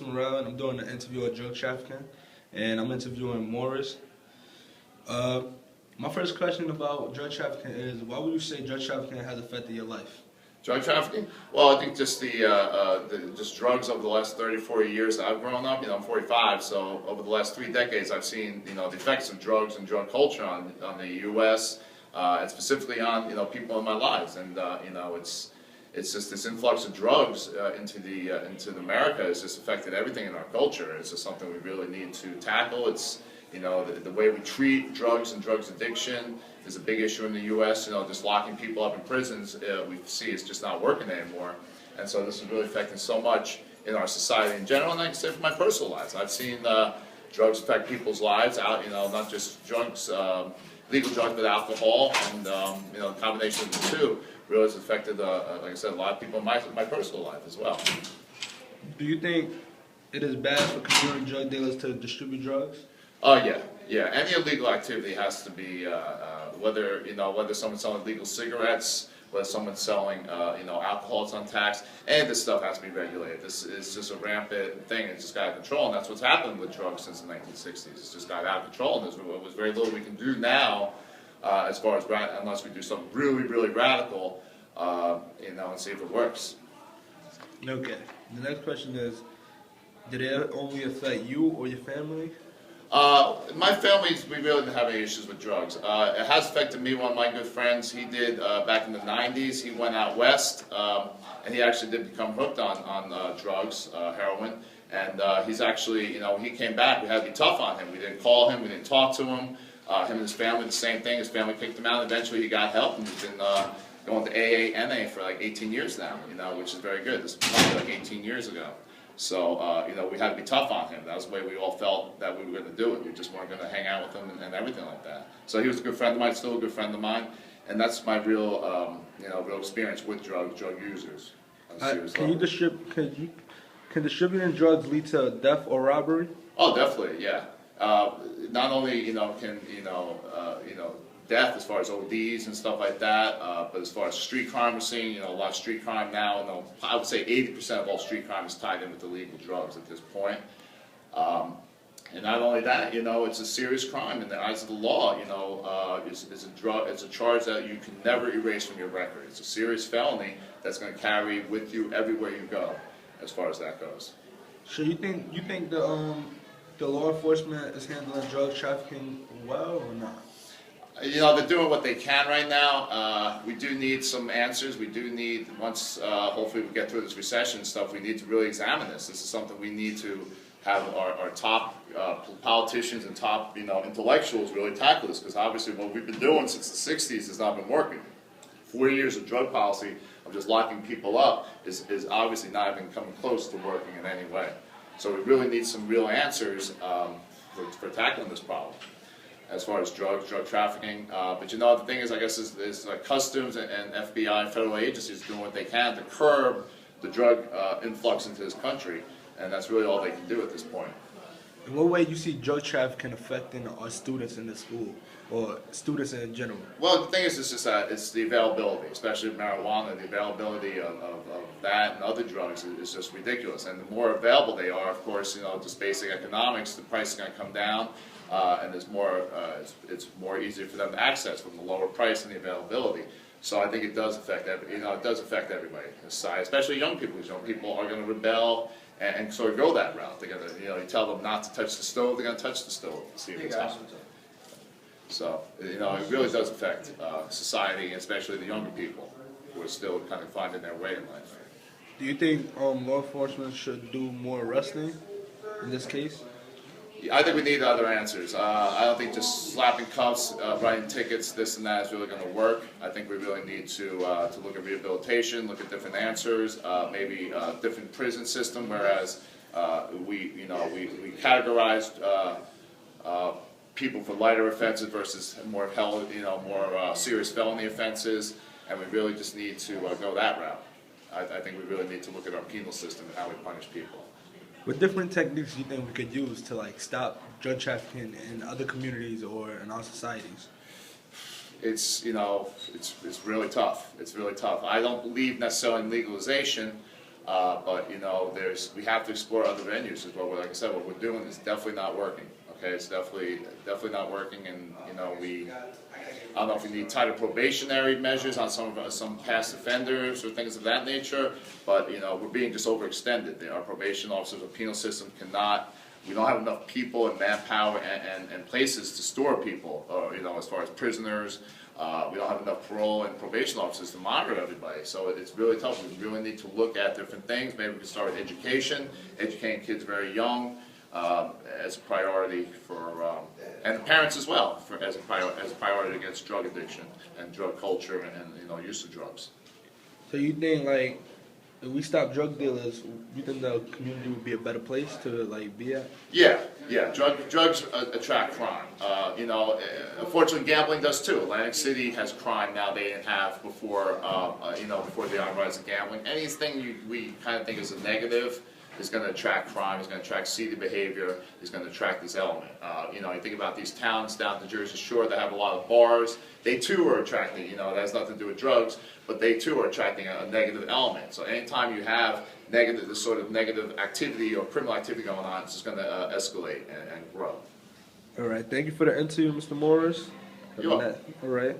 Morel, and I'm doing an interview on drug trafficking, and I'm interviewing Morris. My first question about drug trafficking is, why would you say drug trafficking has affected your life? Drug trafficking? Well, I think just just drugs over the last 30, 40 years that I've grown up. I'm 45, so over the last 3 decades, I've seen the effects of drugs and drug culture on the U.S. And specifically on people in my lives, and it's just this influx of drugs into America has just affected everything in our culture. It's just something we really need to tackle. It's the way we treat drugs and drugs addiction is a big issue in the U.S. Just locking people up in prisons, we see it's just not working anymore. And so this is really affecting so much in our society in general, and like I said, for my personal lives. I've seen drugs affect people's lives out, not just drugs, legal drugs, but alcohol, and the combination of the two really has affected, like I said, a lot of people in my personal life as well. Do you think it is bad for community drug dealers to distribute drugs? Yeah. Any illegal activity has to be, whether someone's selling illegal cigarettes, whether someone's selling, alcohol that's untaxed, any of this stuff has to be regulated. This is just a rampant thing. It's just got out of control, and that's what's happened with drugs since the 1960s. It's just got out of control, and there's very little we can do now, as far as unless we do something really, really radical, and see if it works. Okay. The next question is, did it only affect you or your family? My family, we really didn't have any issues with drugs. It has affected me. One of my good friends, he did back in the 90s. He went out west, and he actually did become hooked on drugs, heroin. And he's actually, he came back. We had to be tough on him. We didn't call him. We didn't talk to him. Him and his family, the same thing. His family kicked him out. Eventually, he got help, and he's been going to AA, NA for like 18 years now. Which is very good. This was probably like 18 years ago. So, we had to be tough on him. That was the way we all felt that we were going to do it. We just weren't going to hang out with him and everything like that. So he was a good friend of mine, still a good friend of mine, and that's my real, real experience with drug users. Can distributing drugs lead to death or robbery? Oh, definitely, yeah. Not only, can, death as far as ODs and stuff like that, but as far as street crime, we're seeing, a lot of street crime now. I would say 80% of all street crime is tied in with illegal drugs at this point. And not only that, it's a serious crime in the eyes of the law. It's a charge that you can never erase from your record. It's a serious felony that's going to carry with you everywhere you go, as far as that goes. So you think the law enforcement is handling drug trafficking well or not? They're doing what they can right now. We do need some answers. We do need, once hopefully we get through this recession stuff, we need to really examine this. This is something we need to have our top politicians and top intellectuals really tackle this, because obviously what we've been doing since the 60s has not been working. 40 years of drug policy of just locking people up is obviously not even coming close to working in any way. So we really need some real answers for tackling this problem, as far as drug trafficking. But the thing is, I guess, is like Customs and FBI and federal agencies doing what they can to curb the drug influx into this country, and that's really all they can do at this point. In what way do you see drug trafficking affecting our students in the school, or students in general? Well, the thing is, it's just that it's the availability, especially marijuana. The availability of that and other drugs is just ridiculous. And the more available they are, of course, just basic economics, the price is going to come down. And there's more, it's more easier for them to access from the lower price and the availability. So I think it does affect everybody in society, especially young people. Young people are going to rebel and sort of go that route. They're going to, you tell them not to touch the stove, they're going to touch the stove to see what's happening. So, it really does affect society, especially the younger people who are still kind of finding their way in life. Do you think law enforcement should do more arresting in this case? I think we need other answers. I don't think just slapping cuffs, writing tickets, this and that is really going to work. I think we really need to look at rehabilitation, look at different answers, maybe a different prison system. Whereas we categorized people for lighter offenses versus more serious felony offenses, and we really just need to go that route. I think we really need to look at our penal system and how we punish people. What different techniques do you think we could use to stop drug trafficking in other communities or in our societies? It's really tough. It's really tough. I don't believe necessarily in legalization. But we have to explore other venues as well. Like I said, what we're doing is definitely not working. Okay, it's definitely not working, and I don't know if we need tighter probationary measures on some past offenders or things of that nature, but we're being just overextended. Our probation officers, our penal system cannot. We don't have enough people and manpower and places to store people, as far as prisoners. We don't have enough parole and probation officers to monitor everybody, so it's really tough. We really need to look at different things. Maybe we can start with education, educating kids very young as a priority and the parents as well, as a priority against drug addiction and drug culture and use of drugs. So you think, like, if we stop drug dealers, you think the community would be a better place to, like, be at? Yeah. Drugs attract crime. Unfortunately, gambling does too. Atlantic City has crime now they didn't have before. Before the rise of gambling. Anything we kind of think is a negative is going to attract crime. Is going to attract seedy behavior. Is going to attract this element. You think about these towns down the Jersey Shore that have a lot of bars. They too are attracting. That has nothing to do with drugs, but they too are attracting a negative element. So anytime you have this sort of negative activity or criminal activity going on, it's just going to escalate and grow. All right. Thank you for the interview, Mr. Morris. You're welcome. All right.